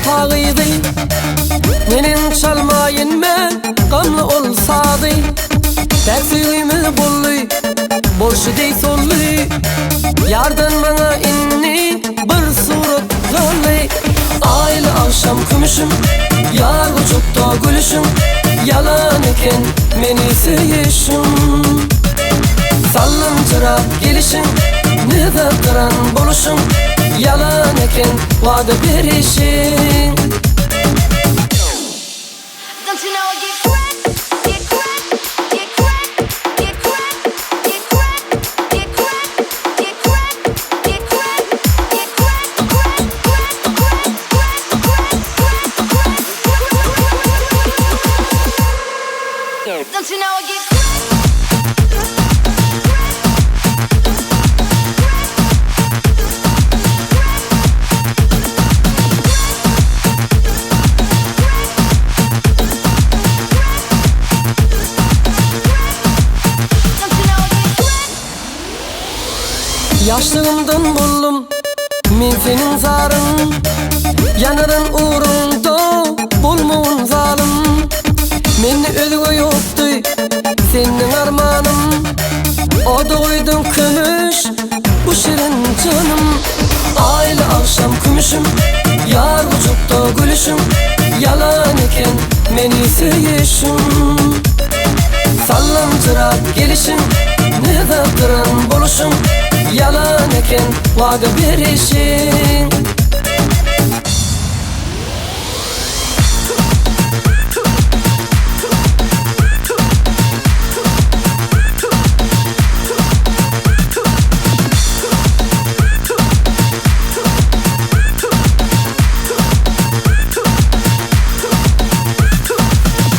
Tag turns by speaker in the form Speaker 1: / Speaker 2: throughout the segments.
Speaker 1: tağıydı. Menin çalmayın men gamlı olsadı. Dersimi bolly bolşu dey solly. Yardan bana inni bir surat zalli. Aylı akşam kümüşüm, yar uçukta gülüşüm. Yalan eken meni sevişim. Sallantıra gelişim, nida kıran buluşum. Yalan eken vada berişim.
Speaker 2: Don't you know I get cracked, get cracked, get cracked, get cracked, get cracked, get cracked, get cracked, get cracked, get cracked. Don't you know I get
Speaker 1: Yaşlığımdan buldum men senin zarın. Yanarın uğrunda bulmuğun zalim. Meni ölüge yoktu senin armanım. O da uydun kümüş bu şirin canım. Aylı akşam kümüşüm, yar uçukta gülüşüm. Yalan eken meni sevişim. Sallantıra gelişim, nida kıran buluşum. Yalan eken vada berişim.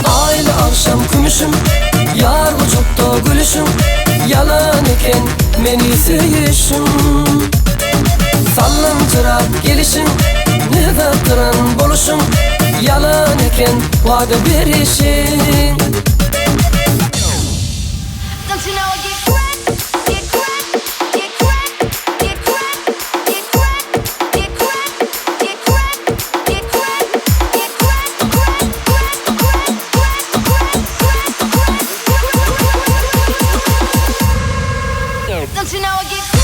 Speaker 1: Aylı akşam kümüşüm, yar uçukta gülüşüm. Yalan eken meni sevişim. Sallantıra gelişim, nida kıran buluşum. Yalan eken vada berişim.
Speaker 2: Don't you know I get cracked, get cracked, get cracked, get cracked, get cracked, get cracked, get cracked, get cracked. Don't you know I get